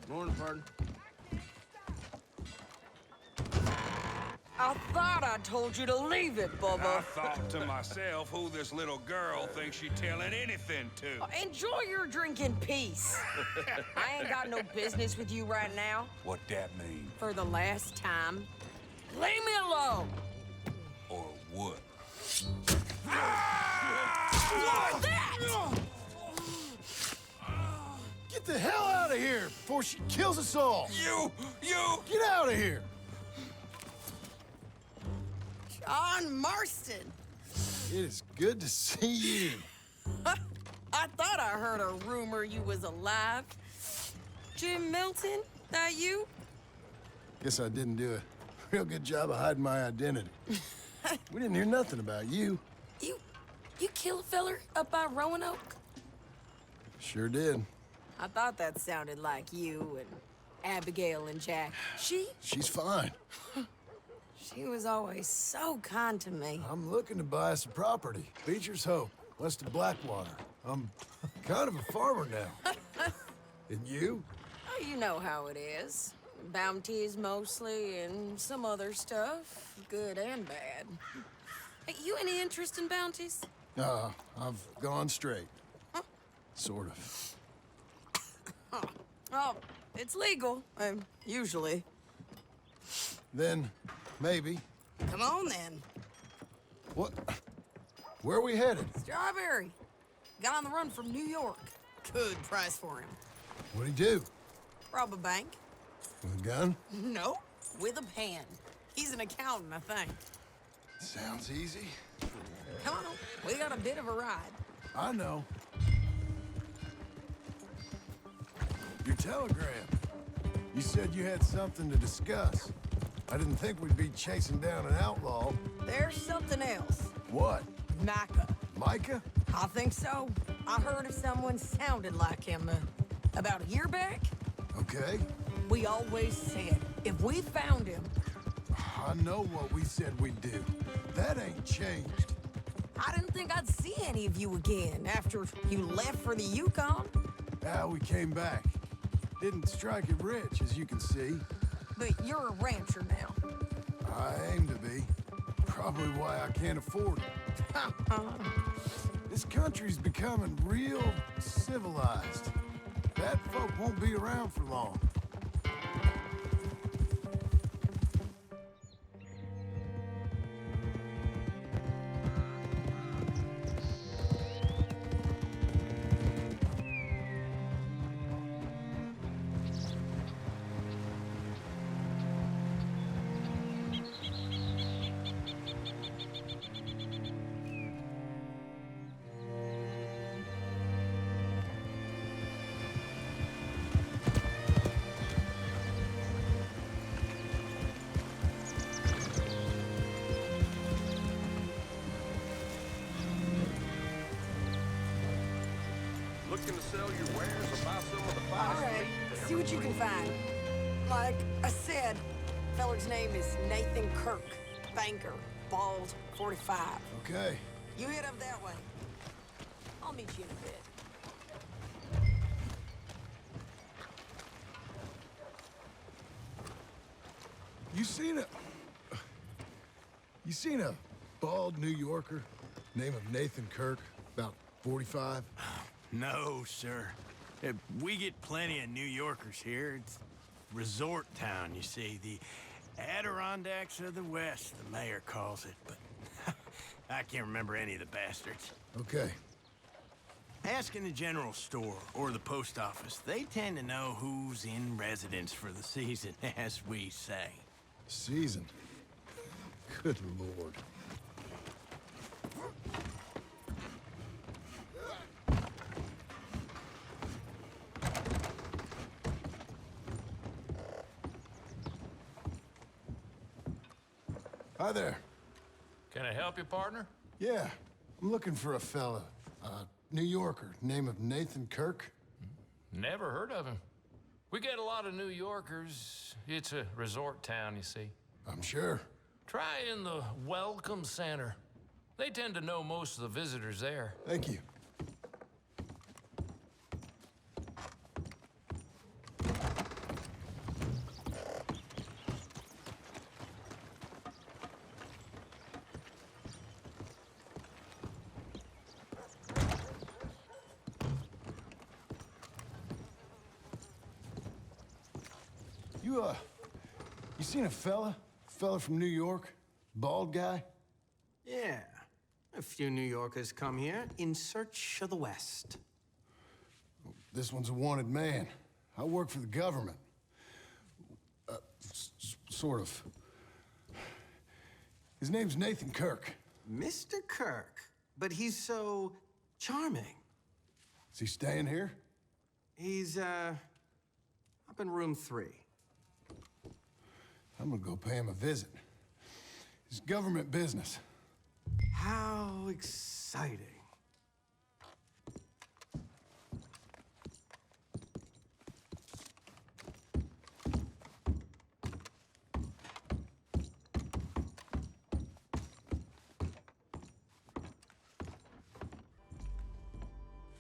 Morning, pardon. I thought I told you to leave it, I Bubba. thought to myself who this little girl thinks she's telling anything to. Enjoy your drink in peace. I ain't got no business with you right now. What that mean? For the last time, leave me alone. Or what? What's that? Get the hell out of here before she kills us all! You! Get out of here! John Marston. It is good to see you. I thought I heard a rumor you was alive. Jim Milton, that you? Guess I didn't do a real good job of hiding my identity. We didn't hear nothing about you. You kill a feller up by Roanoke? Sure did. I thought that sounded like you and Abigail and Jack. She's fine. She was always so kind to me. I'm looking to buy some property. Beechers Hope, west of Blackwater. I'm kind of a farmer now. And you? Oh, you know how it is. Bounties mostly, and some other stuff, good and bad. Hey, you any interest in bounties? I've gone straight. Sort of. Oh, it's legal, usually. Then, maybe. Come on, then. What? Where are we headed? Strawberry. Got on the run from New York. Good price for him. What'd he do? Rob a bank? With a gun? No, with a pen. He's an accountant, I think. Sounds easy. Come on, we got a bit of a ride. I know. Your telegram. You said you had something to discuss. I didn't think we'd be chasing down an outlaw. There's something else. What? Micah. Micah? I think so. I heard of someone sounded like him about a year back. Okay. We always said, if we found him... I know what we said we'd do. That ain't changed. I didn't think I'd see any of you again after you left for the Yukon. We came back. Didn't strike it rich, as you can see. But you're a rancher now. I aim to be. Probably why I can't afford it. This country's becoming real civilized. Bad folk won't be around for long. Looking to sell your wares or buy some of the All finest right, meat? see what you can find. Like I said, feller's name is Nathan Kirk. Banker, bald, 45. Okay. You head up that way. I'll meet you in a bit. You seen a bald New Yorker, name of Nathan Kirk, about 45? No, sir. We get plenty of New Yorkers here. It's resort town, you see. The Adirondacks of the West, the mayor calls it, but I can't remember any of the bastards. Okay. Ask in the general store or the post office. They tend to know who's in residence for the season, as we say. Season. Good Lord. Hi there. Can I help you, partner? Yeah, I'm looking for a fella. New Yorker, name of Nathan Kirk. Never heard of him. We get a lot of New Yorkers. It's a resort town, you see. I'm sure. Try in the Welcome Center. They tend to know most of the visitors there. Thank you. You seen a fella? Fella from New York? Bald guy? Yeah. A few New Yorkers come here in search of the West. This one's a wanted man. I work for the government. Sort of. His name's Nathan Kirk. Mr. Kirk? But he's so charming. Is he staying here? He's, up in room 3. I'm gonna go pay him a visit. It's government business. How exciting.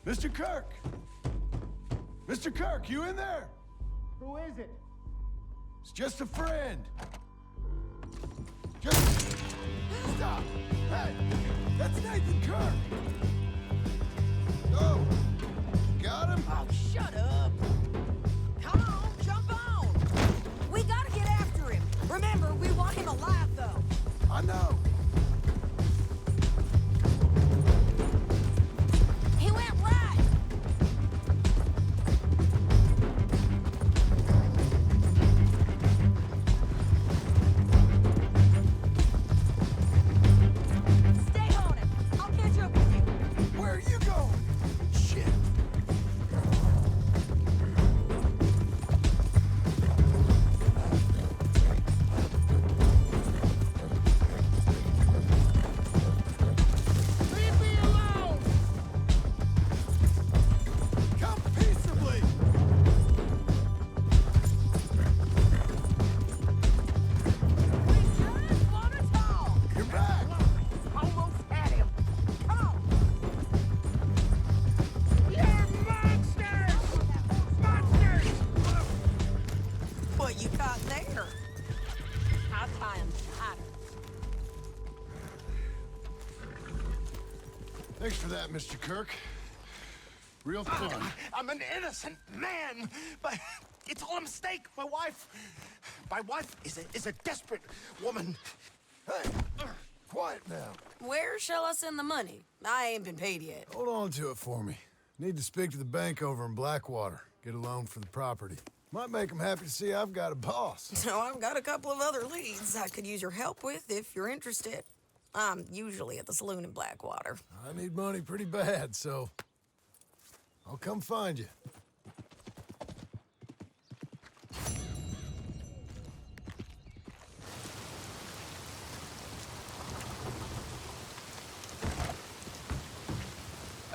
Mr. Kirk! Mr. Kirk, you in there? Who is it? It's just a friend. Just... Stop! Hey! That's Nathan Kirk! Oh! Got him? Oh, shut up. Come on, jump on. We gotta get after him. Remember, we want him alive, though. I know. He went right. Stay on him. I'll catch up with you. Where are you going? Shit. Leave me alone! Come peaceably! We just want to talk. You're back! Almost had him. Come on. You're monsters! Monsters! What you caught there? I'll tie him tighter. Thanks for that, Mr. Kirk. Real fun. I'm an innocent man, but it's all a mistake. My wife is a desperate woman. Hey, quiet now. Where shall I send the money? I ain't been paid yet. Hold on to it for me. Need to speak to the bank over in Blackwater. Get a loan for the property. Might make them happy to see I've got a boss. So I've got a couple of other leads I could use your help with if you're interested. I'm usually at the saloon in Blackwater. I need money pretty bad, so I'll come find you.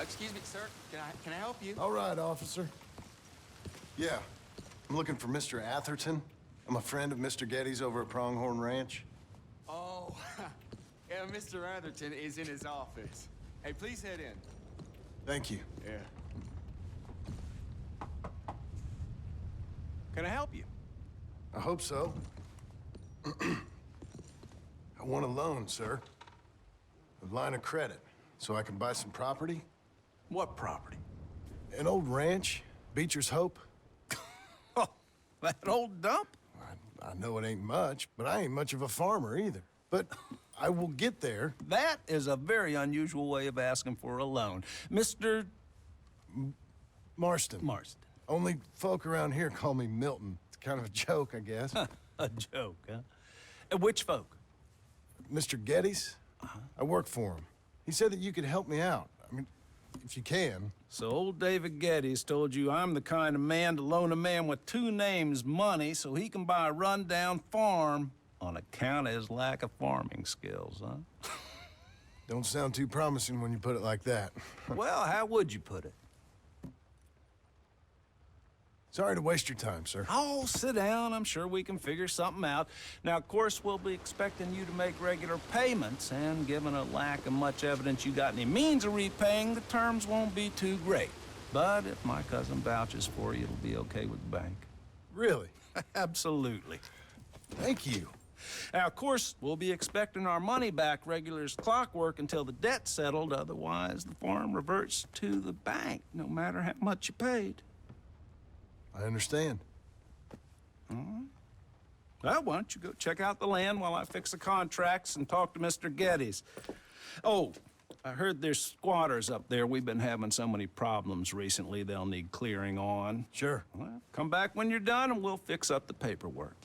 Excuse me, sir. Can I help you? All right, officer. Yeah, I'm looking for Mr. Atherton. I'm a friend of Mr. Getty's over at Pronghorn Ranch. Oh, yeah, Mr. Atherton is in his office. Hey, please head in. Thank you. Yeah. Can I help you? I hope so. I want a loan, sir. A line of credit, so I can buy some property. What property? An old ranch, Beechers Hope. Oh, that old dump? I know it ain't much, but I ain't much of a farmer either. But I will get there. That is a very unusual way of asking for a loan. Mr. Marston. Marston. Only folk around here call me Milton. It's kind of a joke, I guess. A joke, huh? Which folk? Mr. Getty's? I work for him. He said that you could help me out. I mean, if you can. So old David Geddes told you I'm the kind of man to loan a man with two names money so he can buy a rundown farm on account of his lack of farming skills, huh? Don't sound too promising when you put it like that. Well, how would you put it? Sorry to waste your time, sir. Oh, sit down. I'm sure we can figure something out. Now, of course, we'll be expecting you to make regular payments, and given a lack of much evidence you got any means of repaying, the terms won't be too great. But if my cousin vouches for you, it'll be okay with the bank. Really? Absolutely. Thank you. Now, of course, we'll be expecting our money back regular as clockwork until the debt's settled. Otherwise, the farm reverts to the bank, no matter how much you paid. I understand. Well, why don't you go check out the land while I fix the contracts and talk to Mr. Geddes? Oh, I heard there's squatters up there. We've been having so many problems recently, they'll need clearing on. Sure. Well, come back when you're done and we'll fix up the paperwork.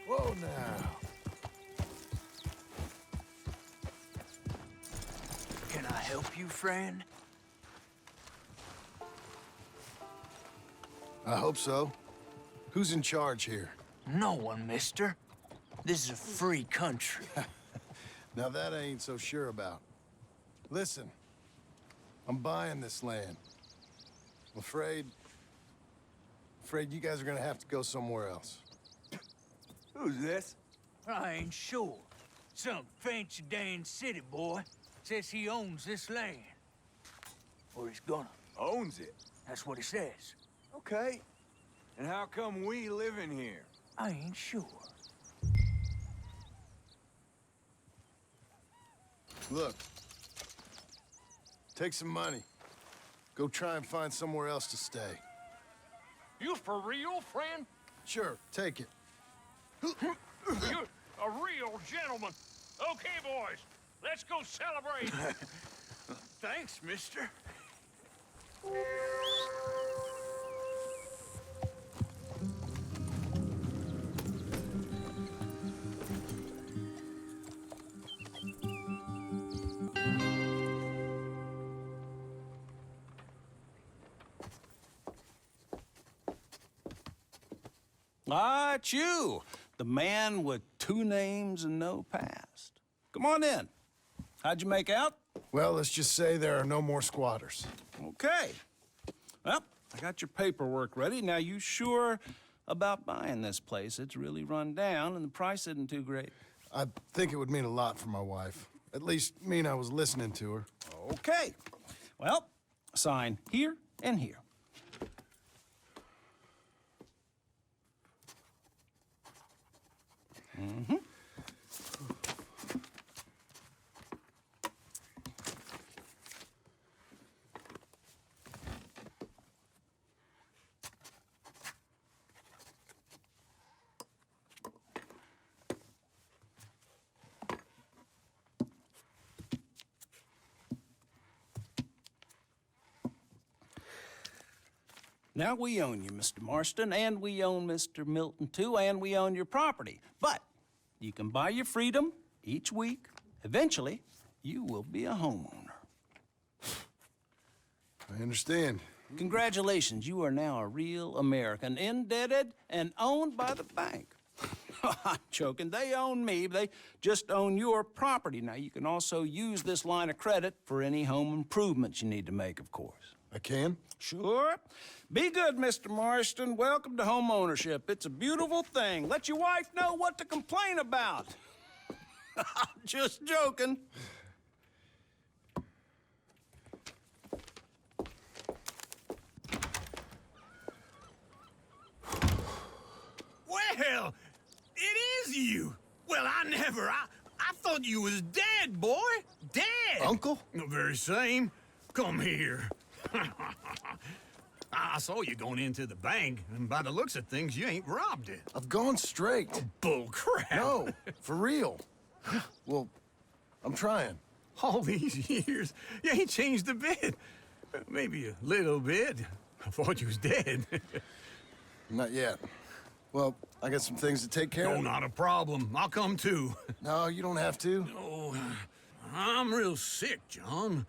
Whoa now. Can I help you, friend? I hope so. Who's in charge here? No one, mister. This is a free country. Now that I ain't so sure about. Listen, I'm buying this land. I'm afraid you guys are gonna have to go somewhere else. Who's this? I ain't sure. Some fancy Dan city boy says he owns this land. Or he's gonna. Owns it. That's what he says. Okay. And how come we live in here? I ain't sure. Look, take some money. Go try and find somewhere else to stay. You for real, friend? Sure, take it. You're a real gentleman. Okay, boys, let's go celebrate. Thanks, mister. Ah, it's you, the man with 2 names and no past. Come on in. How'd you make out? Well, let's just say there are no more squatters. Okay. Well, I got your paperwork ready. Now, you sure about buying this place? It's really run down, and the price isn't too great. I think it would mean a lot for my wife. At least mean I was listening to her. Okay. Well, sign here and here. Mm-hmm. Now, we own you, Mr. Marston, and we own Mr. Milton, too, and we own your property. But you can buy your freedom each week. Eventually, you will be a homeowner. I understand. Congratulations, you are now a real American, indebted and owned by the bank. I'm joking, they own me, they just own your property. Now, you can also use this line of credit for any home improvements you need to make, of course. I can? Sure. Be good, Mr. Marston. Welcome to home ownership. It's a beautiful thing. Let your wife know what to complain about. I'm just joking. Well, it is you. Well, I thought you was dead, boy. Dead. Uncle? The very same. Come here. I saw you going into the bank, and by the looks of things, you ain't robbed it. I've gone straight. Bull crap. No, for real. Well, I'm trying. All these years, you ain't changed a bit. Maybe a little bit. I thought you was dead. Not yet. Well, I got some things to take care No, of. not a problem. I'll come too. No, you don't have to. Oh, I'm real sick, John.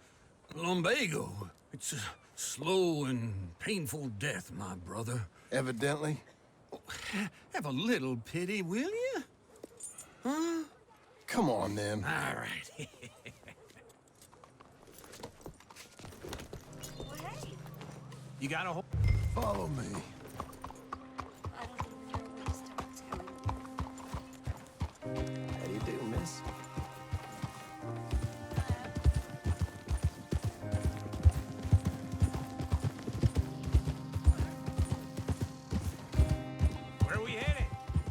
Lumbago. It's a slow and painful death, my brother. Evidently. Have a little pity, will you? Huh? Come on, then. All right. You got a whole... Follow me. How do you do, miss?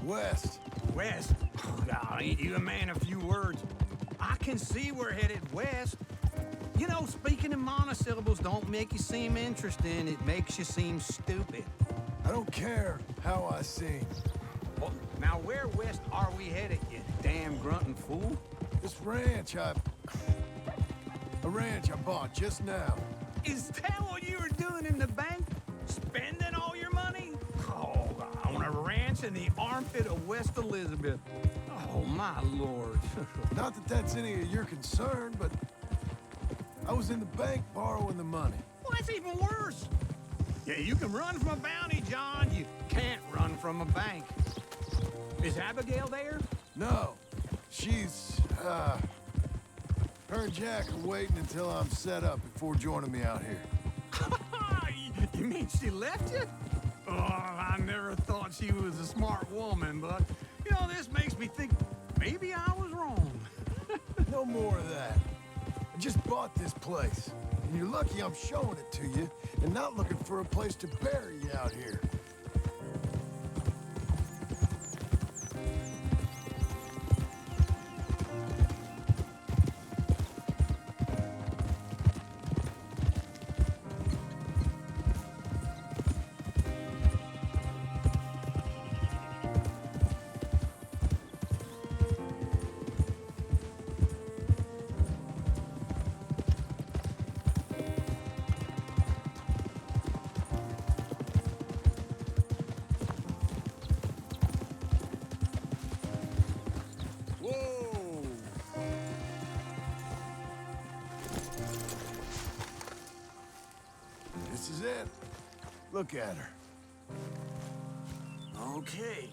West. West? Oh, God, ain't you a man of few words? I can see we're headed west. You know, speaking in monosyllables don't make you seem interesting. It makes you seem stupid. I don't care how I sing. Well, now where west are we headed, you damn grunting fool? This ranch a ranch I bought just now. Is that what you were doing in the bank? Spending all your money? Oh, on a ranch in the armpit of West Elizabeth. Oh, my lord. Not that that's any of your concern, but I was in the bank borrowing the money. Well, that's even worse. Yeah, you can run from a bounty, John. You can't run from a bank. Is Abigail there? No, she's, her and Jack are waiting until I'm set up before joining me out here. You mean she left you? Oh, I never thought she was a smart woman, but, you know, this makes me think maybe I was wrong. No more of that. I just bought this place, and you're lucky I'm showing it to you and not looking for a place to bury you out here. This is it. Look at her. Okay.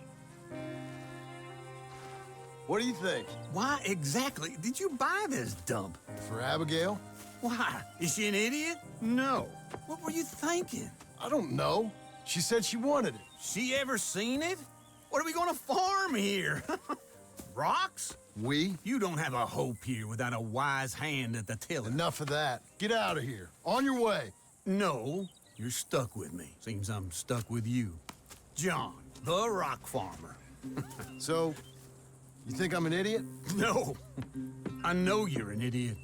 What do you think? Why exactly did you buy this dump? For Abigail? Why? Is she an idiot? No. What were you thinking? I don't know. She said she wanted it. She ever seen it? What are we gonna farm here? Rocks? We? You don't have a hope here without a wise hand at the tiller. Enough of that. Get out of here. On your way. No, you're stuck with me. Seems I'm stuck with you. John, the rock farmer. So, you think I'm an idiot? No, I know you're an idiot.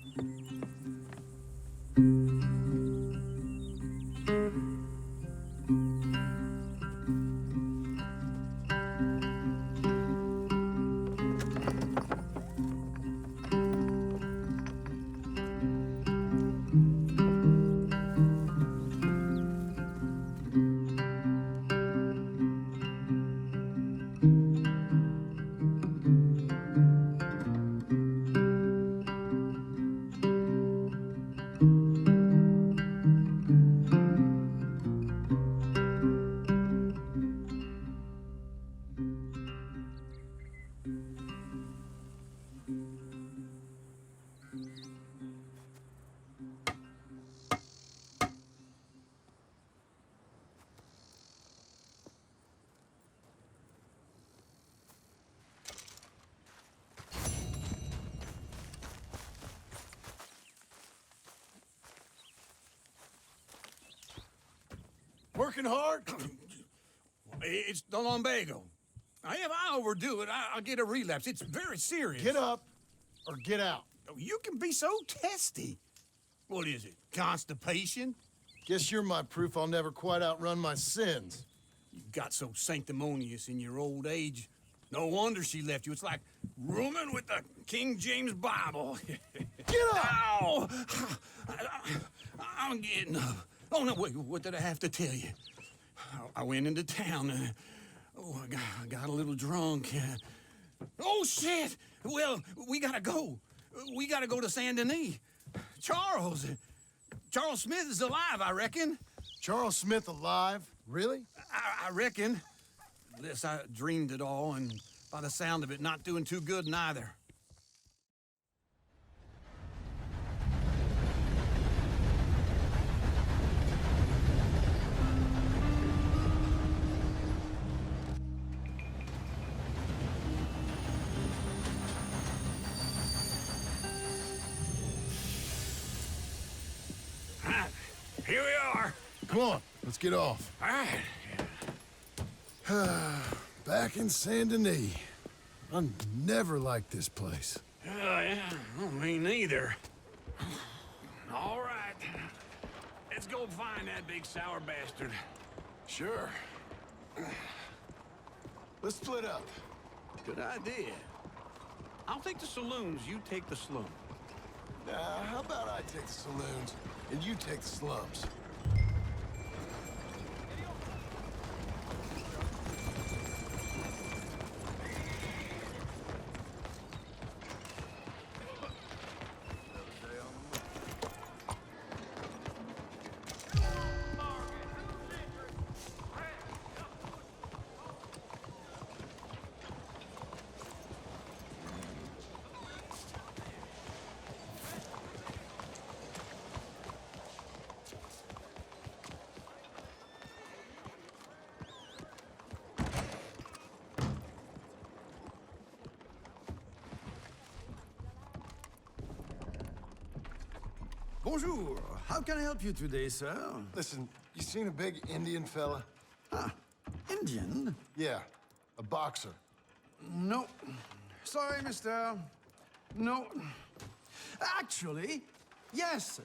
Working hard? It's the lumbago. If I overdo it, I'll get a relapse. It's very serious. Get up or get out. You can be so testy. What is it, constipation? Guess you're my proof I'll never quite outrun my sins. You got so sanctimonious in your old age. No wonder she left you. It's like rooming with the King James Bible. Get up! Ow! I'm getting up. Oh, no, wait, what did I have to tell you? I went into town. I got a little drunk. Oh, shit! Well, we gotta go. We gotta go to Saint Denis. Charles Smith is alive, I reckon. Charles Smith alive? Really? I reckon. Unless I dreamed it all, and by the sound of it, not doing too good neither. Here we are. Come on, let's get off. All right. Back in Saint Denis. I never liked this place. Yeah, well, me neither. All right. Let's go find that big sour bastard. Sure. Let's split up. Good idea. I'll take the saloons, you take the slum. How about I take the saloons and you take the slums? Bonjour. How can I help you today, sir? Listen, you seen a big Indian fella? Ah, Indian? Yeah, a boxer. No. Sorry, mister. No. Actually, yes.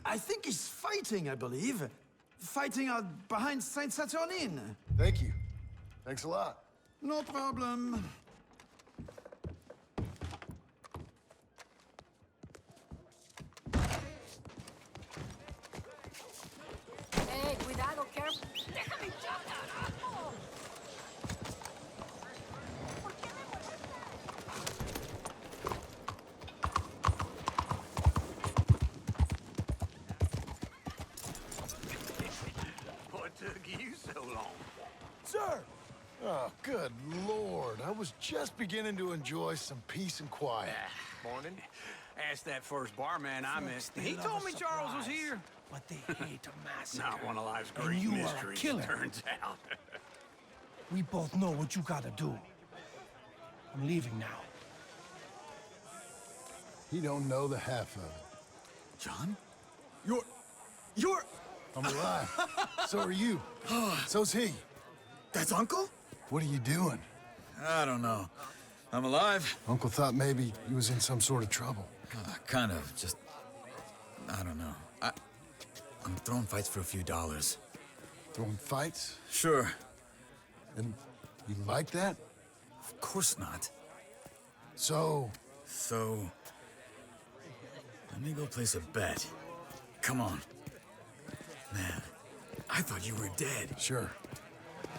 I think he's fighting, I believe. Fighting out behind Saint Saturnine. Thank you. Thanks a lot. No problem. Hey, cuidado, careful. Déjame echar, carajo. What took you so long? Sir! Oh, good Lord. I was just beginning to enjoy some peace and quiet. Morning. Ask that first barman I missed. He told me Charles was here. But they hate a massacre. Not one of life's And great you are a mysteries, killer. it turns out. We both know what you gotta do. I'm leaving now. He don't know the half of it. John? You're... I'm alive. So are you. So's he. That's Uncle? What are you doing? I don't know. I'm alive. Uncle thought maybe he was in some sort of trouble. Kind of. Just... I don't know. I'm throwing fights for a few dollars. Throwing fights? Sure. And you like that? Of course not. So, let me go place a bet. Come on. Man, I thought you were dead. sure.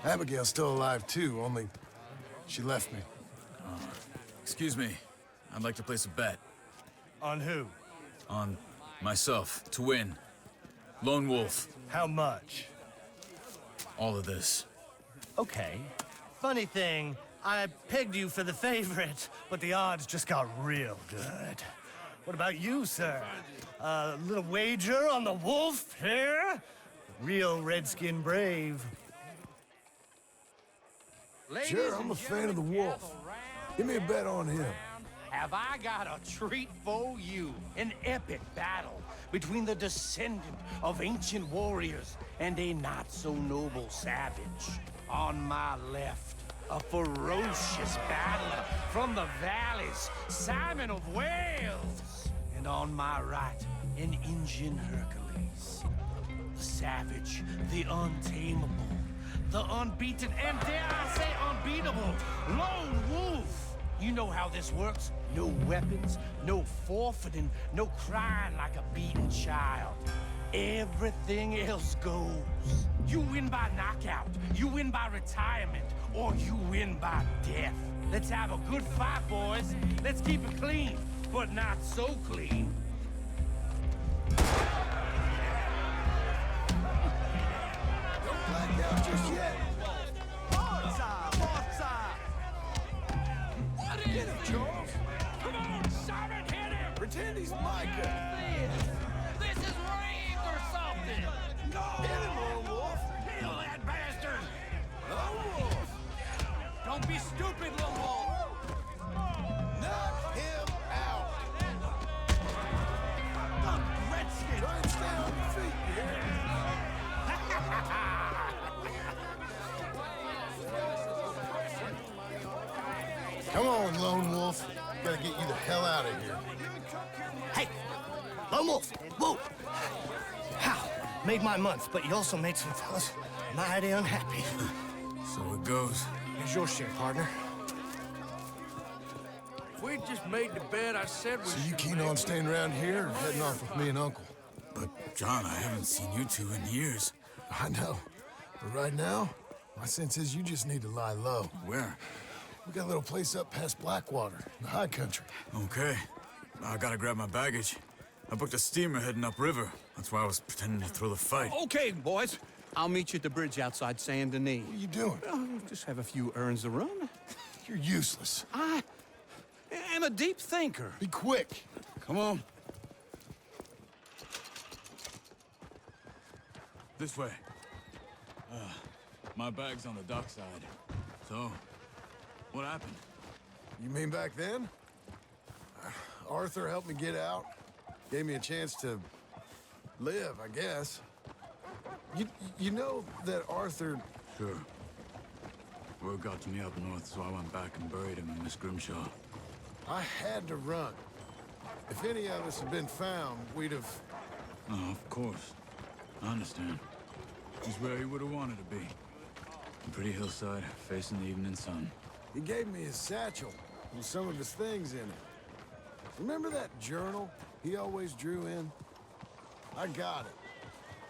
Abigail's still alive too, only she left me. Excuse me. I'd like to place a bet. On who? On myself, to win. Lone Wolf. How much? All of this. Okay. Funny thing, I pegged you for the favorite, but the odds just got real good. What about you, sir? A little wager on the wolf here? Real redskin brave. Sure, I'm a fan of the wolf. Give me a bet on him. Have I got a treat for you? An epic battle between the descendant of ancient warriors and a not-so-noble savage. On my left, a ferocious battler from the valleys, Simon of Wales. And on my right, an Indian Hercules. The savage, the untamable, the unbeaten, and dare I say unbeatable, Lone Wolf. You know how this works. No weapons, no forfeiting, no crying like a beaten child. Everything else goes. You win by knockout, you win by retirement, or you win by death. Let's have a good fight, boys. Let's keep it clean, but not so clean. Don't black out just yet. Get him, Charles. Come on, Simon, hit him! Pretend he's Micah. This is rape or something! Hit him, Lone Wolf. Kill that bastard! Lone Wolf. Don't be stupid, Lone Wolf! Knock him out. Redskin! Try and stay on your feet, you hear? Come on, Lone Wolf. Gotta get you the hell out of here. Hey, Lone Wolf, whoa! How? Made my month, but you also made some fellas mighty unhappy. So it goes. Here's your share, partner. If we just made the bed I said we So you keen on staying around here or heading off with me and Uncle? But, John, I haven't seen you two in years. I know. But right now, my sense is you just need to lie low. Where? We got a little place up past Blackwater, in the high country. Okay. I gotta grab my baggage. I booked a steamer heading upriver. That's why I was pretending to throw the fight. Okay, boys. I'll meet you at the bridge outside Saint Denis. What are you doing? Oh, just have a few errands to run. You're useless. I am a deep thinker. Be quick. Come on. This way. My bag's on the dockside. So, what happened? You mean back then? Arthur helped me get out. Gave me a chance to live, I guess. You know that Arthur... Sure. Word got to me up north, so I went back and buried him in Miss Grimshaw. I had to run. If any of us had been found, we'd have... Oh, of course. I understand. He's where he would have wanted to be. A pretty hillside, facing the evening sun. He gave me his satchel with some of his things in it. Remember that journal he always drew in? I got it.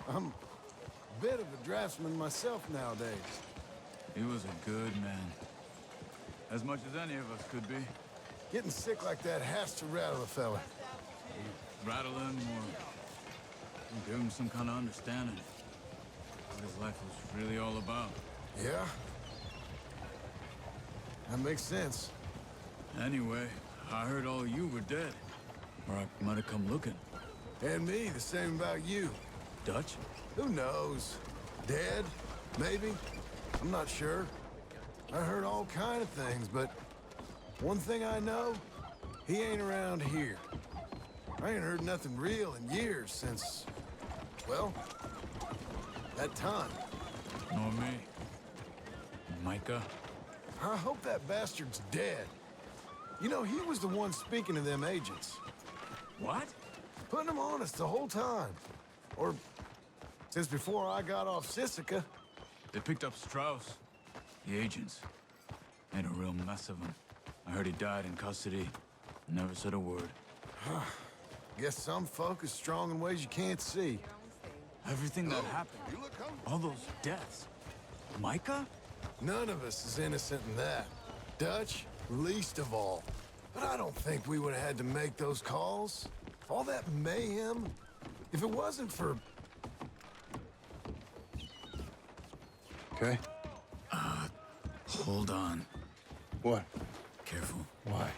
I'm a bit of a draftsman myself nowadays. He was a good man. As much as any of us could be. Getting sick like that has to rattle a fella. Rattle him or give him some kind of understanding. What his life was really all about. Yeah? That makes sense. Anyway, I heard all you were dead. Or I might have come looking. And me, the same about you. Dutch? Who knows? Dead? Maybe? I'm not sure. I heard all kind of things, but one thing I know, he ain't around here. I ain't heard nothing real in years since, well, that time. Nor me. Micah? I hope that bastard's dead. You know, he was the one speaking to them agents. What? Putting them on us the whole time. Or since before I got off Sisika. They picked up Strauss. The agents. Made a real mess of him. I heard he died in custody. Never said a word. Guess some folk is strong in ways you can't see. Everything that happened. All those deaths. Micah? None of us is innocent in that. Dutch, least of all. But I don't think we would have had to make those calls. All that mayhem. If it wasn't for... Okay. Hold on. What? Careful. Why?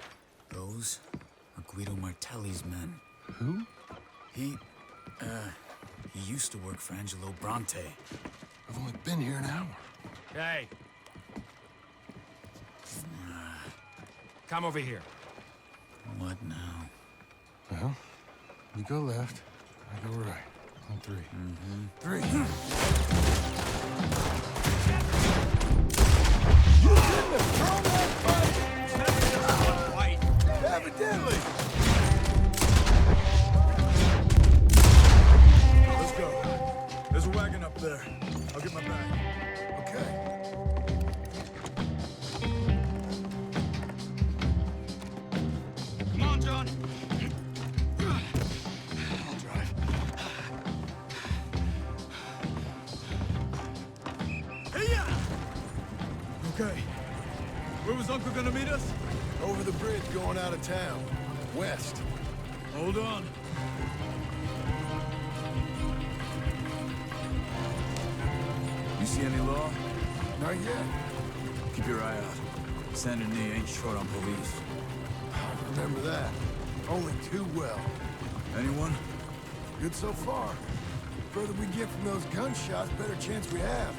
Those are Guido Martelli's men. Who? He used to work for Angelo Bronte. I've only been here an hour. Hey. Come over here. What now? Well, you go left, I go right. On three. Three. You couldn't have thrown that fight! Evidently! Let's go. There's a wagon up there. I'll get my bag. Okay. Come on, John. I'll drive. Hey-ya! Okay. Where was Uncle gonna meet us? Over the bridge going out of town. West. Hold on. You see any law? Not yet. Keep your eye out. Saint Denis ain't short on police. I remember that. Only too well. Anyone? Good so far. The further we get from those gunshots, better chance we have.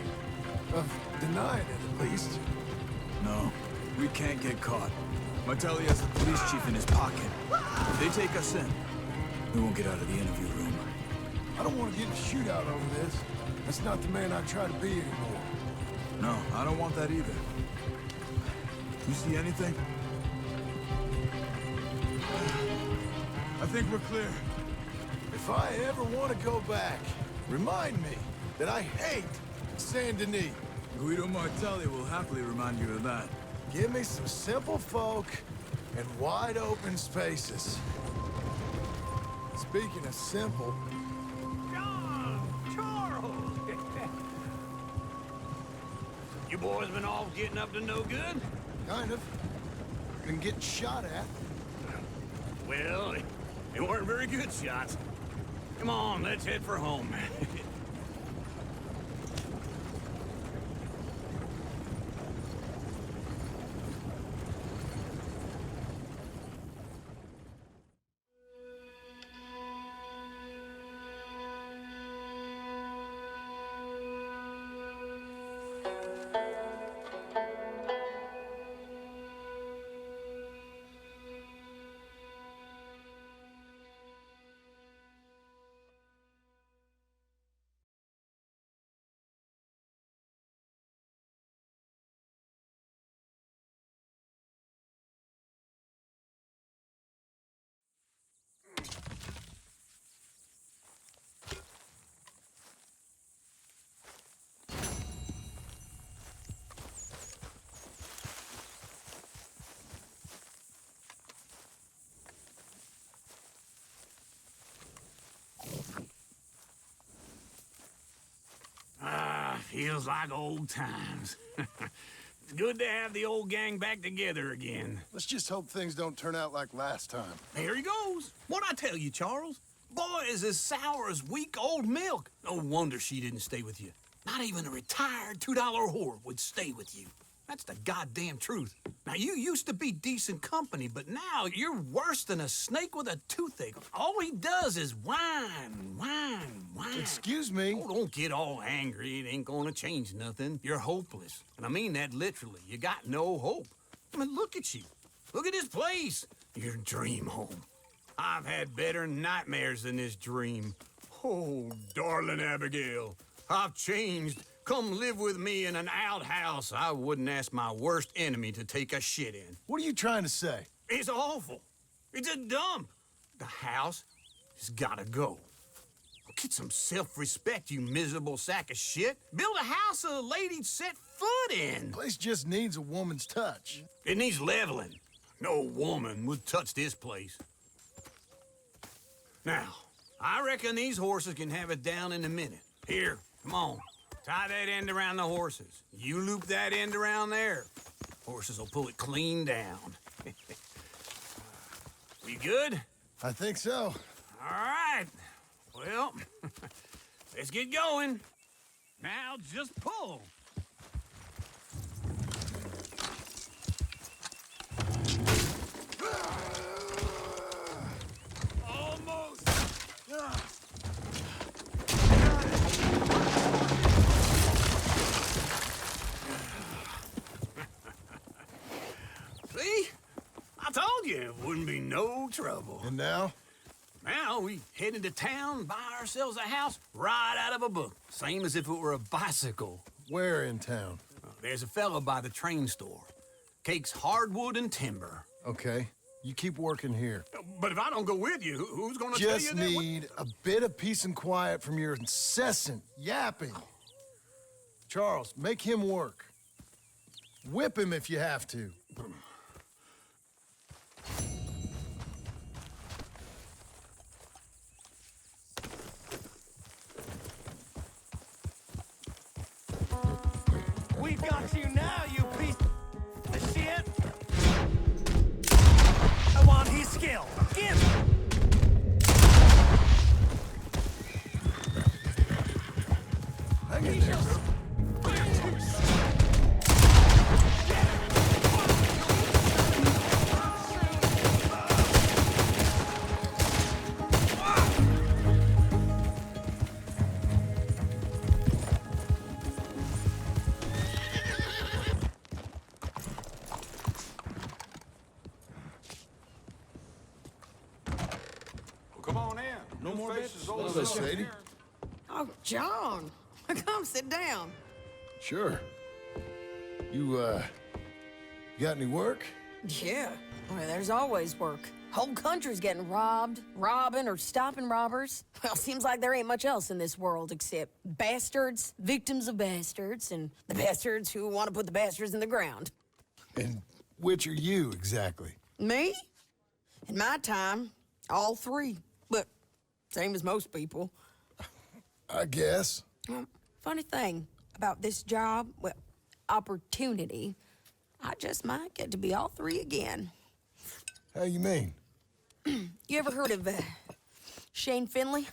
Of denying it, at least. No, we can't get caught. Martelli has the police chief in his pocket. If they take us in, we won't get out of the interview room. I don't want to get in a shootout over this. That's not the man I try to be anymore. No, I don't want that either. You see anything? I think we're clear. If I ever want to go back, remind me that I hate Saint Denis. Guido Martelli will happily remind you of that. Give me some simple folk and wide open spaces. Speaking of simple, John! Charles! You boys been all getting up to no good? kind of. Been getting shot at. Well, they weren't very good shots. Come on, let's head for home. Feels like old times. It's good to have the old gang back together again. Let's just hope things don't turn out like last time. There he goes. What'd I tell you, Charles? Boy is as sour as week-old milk. No wonder she didn't stay with you. Not even a retired $2 whore would stay with you. That's the goddamn truth. Now, you used to be decent company, but now you're worse than a snake with a toothache. All he does is whine, whine, whine. Excuse me? Oh, don't get all angry. It ain't gonna change nothing. You're hopeless. And I mean that literally. You got no hope. I mean, look at you. Look at this place. Your dream home. I've had better nightmares than this dream. Oh, darling Abigail, I've changed. Come live with me in an outhouse I wouldn't ask my worst enemy to take a shit in. What are you trying to say? It's awful. It's a dump. The house has gotta go. Get some self-respect, you miserable sack of shit. Build a house a lady'd set foot in. Place just needs a woman's touch. It needs leveling. No woman would touch this place. Now, I reckon these horses can have it down in a minute. Here, come on. Tie that end around the horses. You loop that end around there. Horses will pull it clean down. We good? I think so. All right. Well, let's get going. Now just pull. Almost. See? I told you it wouldn't be no trouble. And now? Now we head into town, buy ourselves a house right out of a book. Same as if it were a bicycle. Where in town? There's a fellow by the train store. Cakes hardwood and timber. Okay. You keep working here. But if I don't go with you, who's gonna tell you Just that? need a bit of peace and quiet from your incessant yapping. Charles, make him work. Whip him if you have to. We've got you now, you piece of shit! I want his skill. Give him! Hang in there, bro. Come on in. No more faces. Hello, Sadie. Oh, John. Come sit down. Sure. You got any work? Yeah. Well, there's always work. Whole country's getting robbed, robbing, or stopping robbers. Well, seems like there ain't much else in this world except bastards, victims of bastards, and the bastards who want to put the bastards in the ground. And which are you, exactly? Me? In my time, all three. But same as most people. I guess. Funny thing about this job, well, opportunity, I just might get to be all three again. How you mean? You ever heard of Shane Finley?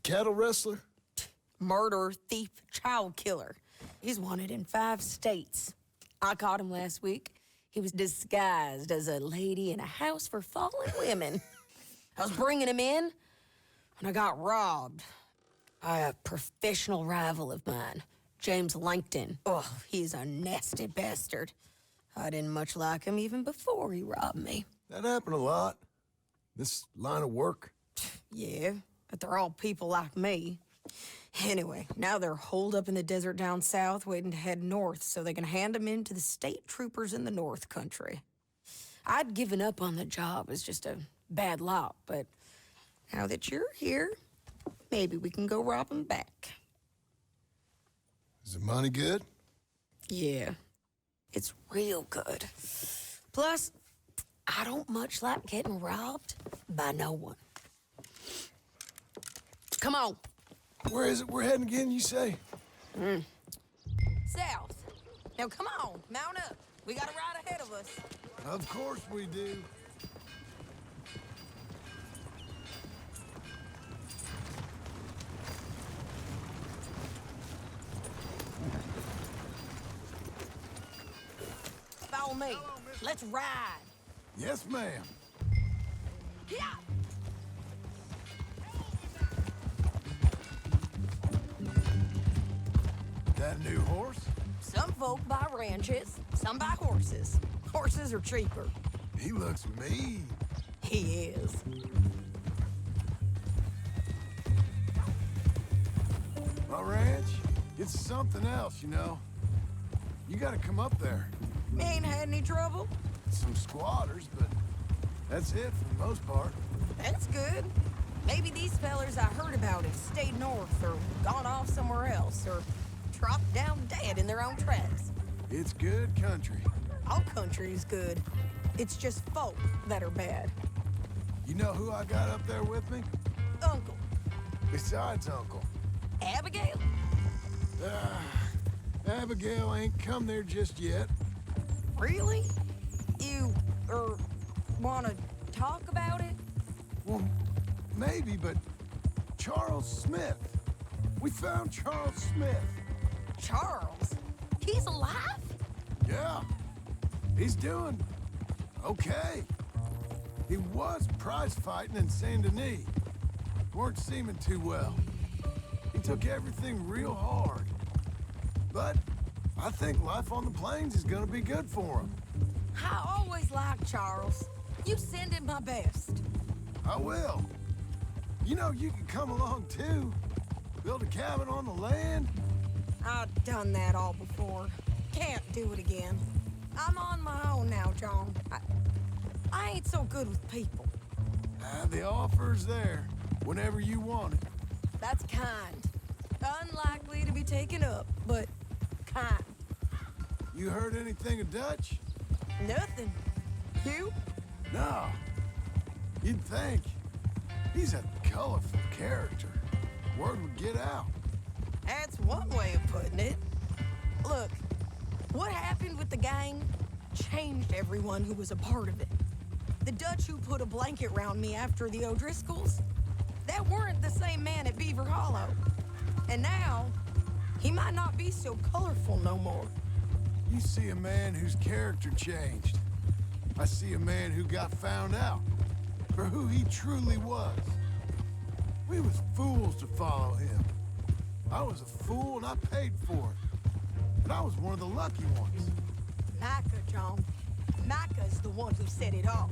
Cattle wrestler? Murderer, thief, child killer. He's wanted in 5 states. I caught him last week. He was disguised as a lady in a house for fallen women. I was bringing him in, and I got robbed by a professional rival of mine, James Langton. Oh, he's a nasty bastard. I didn't much like him even before he robbed me. That happened a lot. This line of work. Yeah, but they're all people like me. Anyway, now they're holed up in the desert down south, waiting to head north so they can hand them in to the state troopers in the north country. I'd given up on the job as just a bad lot, but now that you're here, maybe we can go rob them back. Is the money good? Yeah, it's real good. Plus, I don't much like getting robbed by no one. Come on. Where is it we're heading again, you say? South. Now, come on, mount up. We got a ride ahead of us. Of course we do. Follow me. Let's ride. Yes, ma'am. Yeah. That a new horse? Some folk buy ranches, some buy horses. Horses are cheaper. He looks mean. He is. My ranch, it's something else, you know. You gotta come up there. Ain't had any trouble? Some squatters, but that's it for the most part. That's good. Maybe these fellers I heard about have stayed north or gone off somewhere else or dropped down dead in their own tracks. It's good country. All country is good. It's just folk that are bad. You know who I got up there with me? Uncle. Besides Uncle. Abigail? Abigail ain't come there just yet. Really? You, wanna talk about it? Well, maybe, but Charles Smith. We found Charles Smith. Charles? He's alive? Yeah. He's doing okay. He was prize fighting in Saint Denis. Weren't seeming too well. He took everything real hard. But I think life on the plains is gonna be good for him. I always liked Charles. You send him my best. I will. You know, you can come along too. Build a cabin on the land. I've done that all before. Can't do it again. I'm on my own now, John. I ain't so good with people. The offer's there whenever you want it. That's kind. Unlikely to be taken up, but kind. You heard anything of Dutch? Nothing. You? No. You'd think. He's a colorful character. Word would get out. That's one way of putting it. Look, what happened with the gang changed everyone who was a part of it. The Dutch who put a blanket round me after the O'Driscolls, that weren't the same man at Beaver Hollow. And now, he might not be so colorful no more. You see a man whose character changed. I see a man who got found out for who he truly was. We was fools to follow him. I was a fool and I paid for it. But I was one of the lucky ones. Micah, John. Micah's the one who set it off.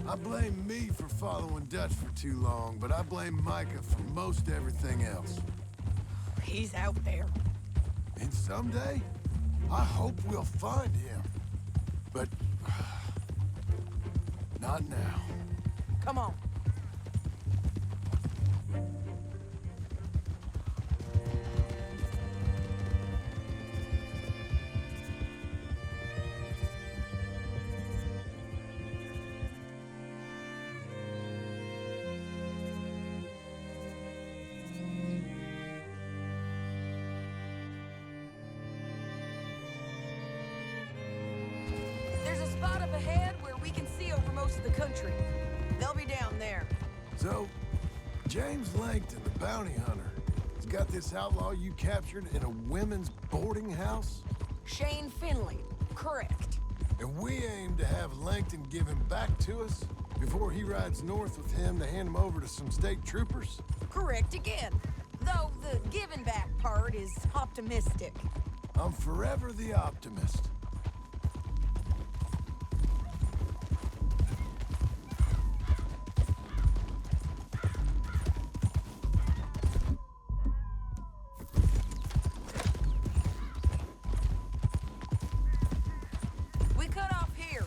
I blame me for following Dutch for too long, but I blame Micah for most everything else. He's out there. And someday, I hope we'll find him. But Not now. Come on. There's a spot up ahead where we can see over most of the country. They'll be down there. So, James Langton, the bounty hunter, has got this outlaw you captured in a women's boarding house? Shane Finley, correct. And we aim to have Langton give him back to us before he rides north with him to hand him over to some state troopers? Correct again. Though the giving back part is optimistic. I'm forever the optimist. We cut off here.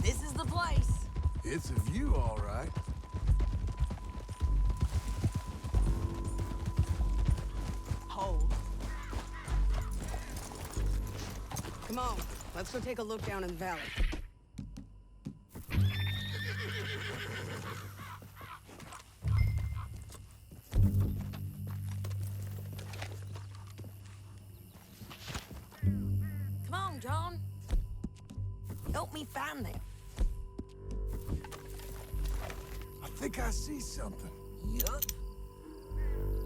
This is the place. It's a view, all right. Hold. Come on, let's go take a look down in the valley. Come on, John. Help me find them. I think I see something. Yup.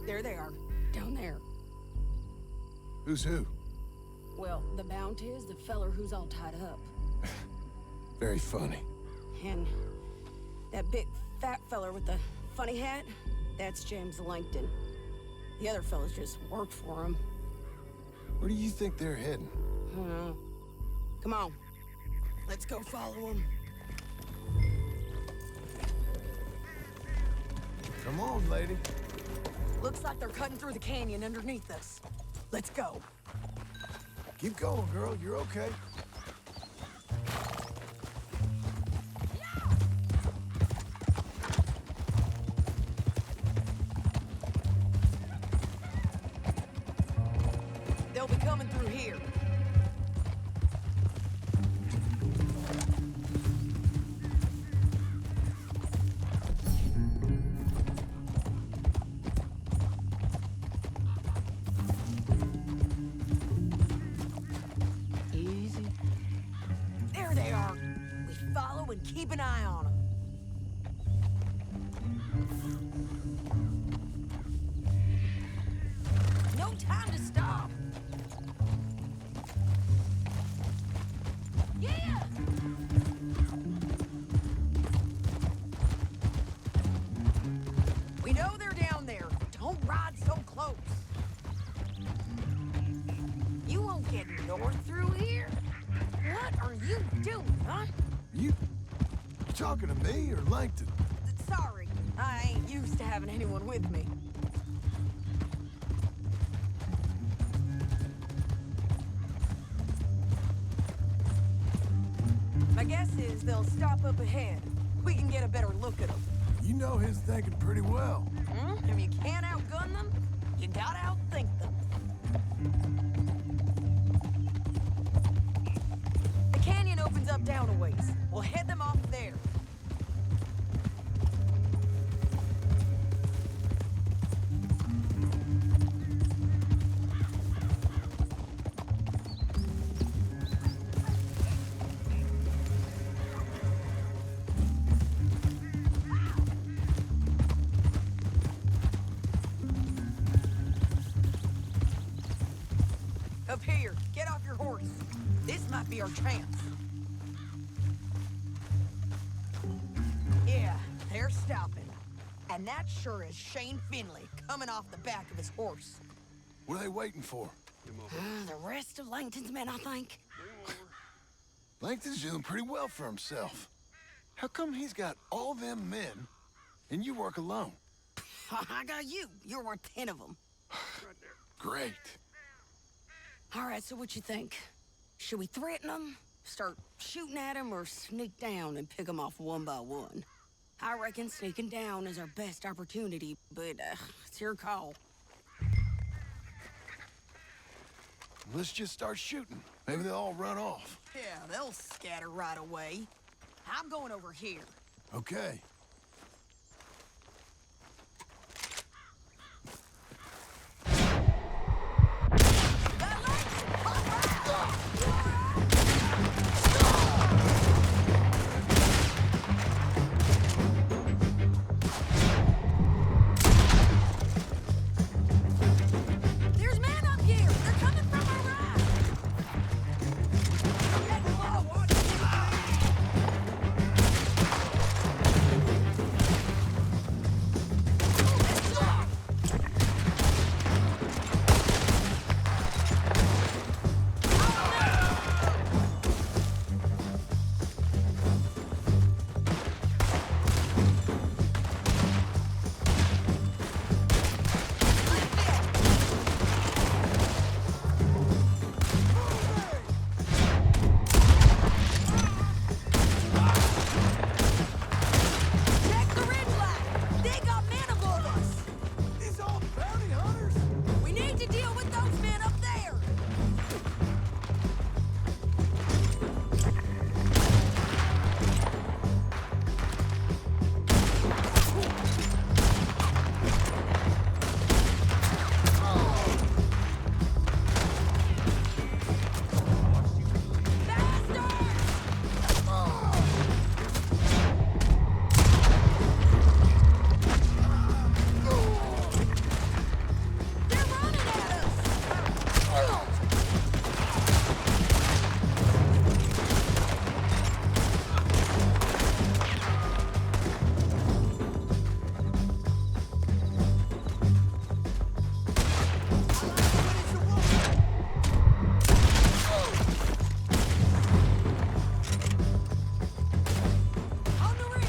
There they are, down there. Who's who? Well, the bounty is the feller who's all tied up. Very funny. And that big fat feller with the funny hat, that's James Langton. The other fellas just worked for him. Where do you think they're heading? Come on. Let's go follow him. Come on, lady. Looks like they're cutting through the canyon underneath us. Let's go. Keep going, girl. You're okay. They'll be coming through here. Easy. There they are. We follow and keep an eye on them. No time to stop. Yeah! We know they're down there. Don't ride so close. You won't get north through here. What are you doing, huh? You talking to me or Langton? Sorry, I ain't used to having anyone with me. My guess is they'll stop up ahead. We can get a better look at them. You know his thinking pretty well. If you can't outgun them, you gotta outthink them. The canyon opens up down a ways. We'll head them off there. Up here, get off your horse. This might be our chance. Yeah, they're stopping. And that sure is Shane Finley coming off the back of his horse. What are they waiting for? The rest of Langton's men, I think. Langton's doing pretty well for himself. How come he's got all them men and you work alone? I got you. You're worth 10 of them. Great. All right, so what you think? Should we threaten them, start shooting at them, or sneak down and pick them off one by one? I reckon sneaking down is our best opportunity, but it's your call. Let's just start shooting. Maybe they'll all run off. Yeah, they'll scatter right away. I'm going over here. Okay. There's men up here! They're coming from our right! Get low! Check the ridge line! They got men above us! These all bounty hunters? We need to deal with those men up there! They're running at us! On the ridge!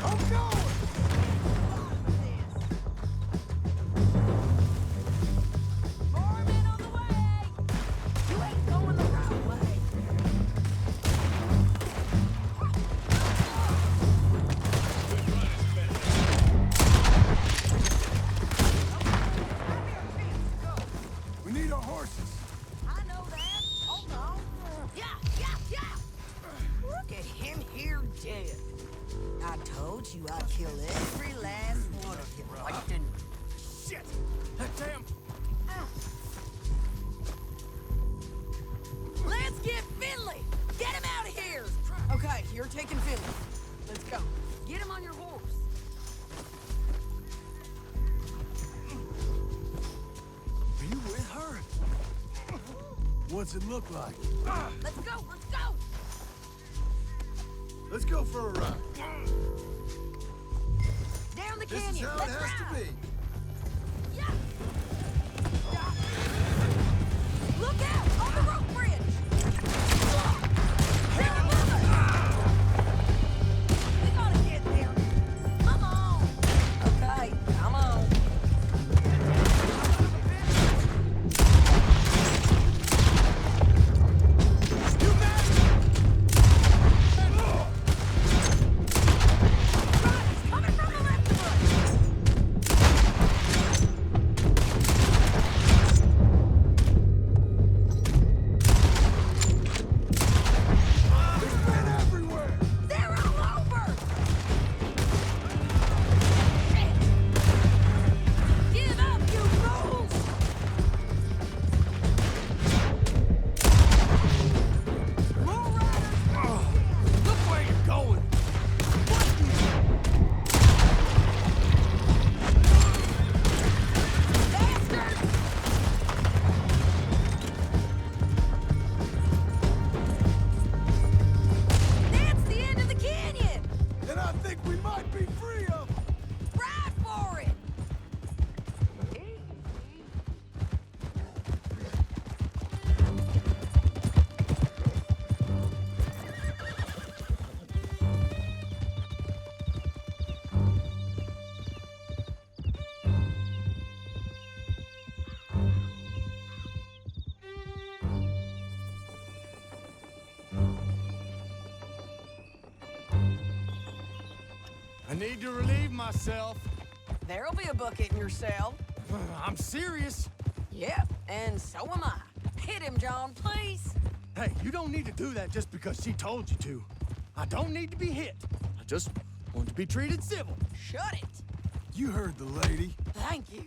I'm going! More men on the way! You ain't going the right way! We need our horses. I know that. Hold on. Yeah, yeah, yeah! Look at him here dead. I told you I'd kill every last one of you, Plankton. Shit! Damn! Let's get Finley! Get him out of here! Okay, you're taking Finley. Let's go. Get him on your horse. Are you with her? What's it look like? Let's go, let's go! Let's go for a ride. Down the This is canyon. how it Let's has to ride. be. Yeah. Look out! On the rope bridge! They're above us! We gotta get there. Come on! Okay, come on. Right, he's coming from the left of us! I need to relieve myself. There'll be a bucket in your cell. I'm serious. Yep, and so am I. Hit him, John, please. Hey, you don't need to do that just because she told you to. I don't need to be hit. I just want to be treated civil. Shut it. You heard the lady. Thank you.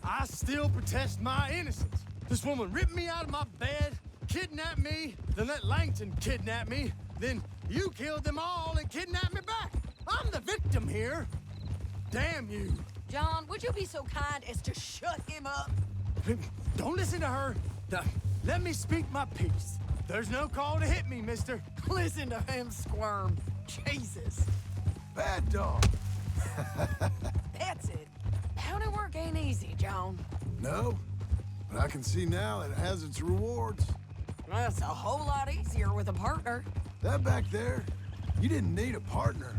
I still protest my innocence. This woman ripped me out of my bed, kidnapped me, then let Langton kidnap me, then you killed them all and kidnapped me back. I'm the victim here. Damn you. John, would you be so kind as to shut him up? Don't listen to her. Let me speak my piece. There's no call to hit me, mister. Listen to him squirm. Jesus. Bad dog. That's it. Bounty work ain't easy, John. No, but I can see now it has its rewards. Well, it's a whole lot easier with a partner. That back there, you didn't need a partner.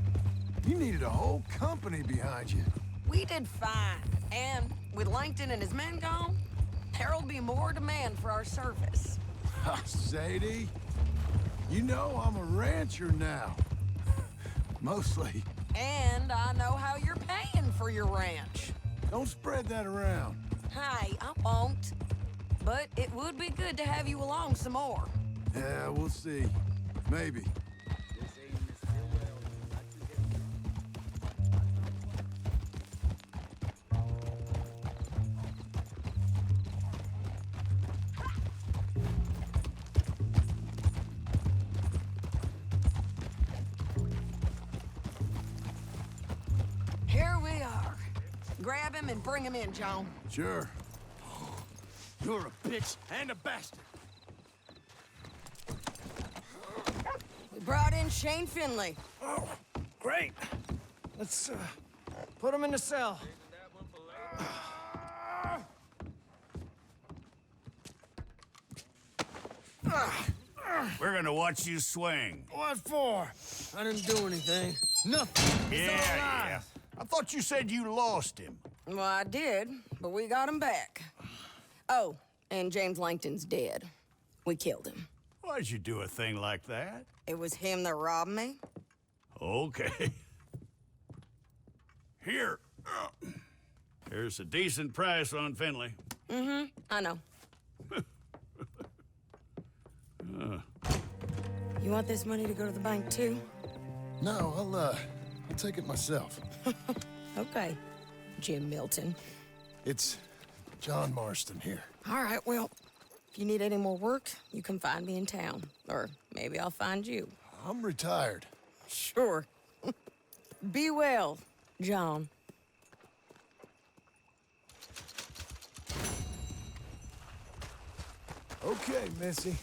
You needed a whole company behind you. We did fine. And with Langton and his men gone, there'll be more demand for our service. Sadie, you know I'm a rancher now. Mostly. And I know how you're paying for your ranch. Don't spread that around. Hey, I won't. But it would be good to have you along some more. Yeah, we'll see. Maybe. Here we are. Grab him and bring him in, John. Sure. You're a bitch and a bastard. We brought in Shane Finley. Oh, great. Let's put him in the cell. We're gonna watch you swing. What for? I didn't do anything. Nothing. It's all Yeah. I thought you said you lost him. Well, I did, but we got him back. Oh, and James Langton's dead. We killed him. Why'd you do a thing like that? It was him that robbed me. Okay. Here. Here's a decent price on Finley. Mm-hmm, I know. You want this money to go to the bank, too? No, I'll take it myself. Okay, Jim Milton. It's John Marston here. All right, well, if you need any more work, you can find me in town. Or maybe I'll find you. I'm retired. Sure. Be well, John. Okay, Missy.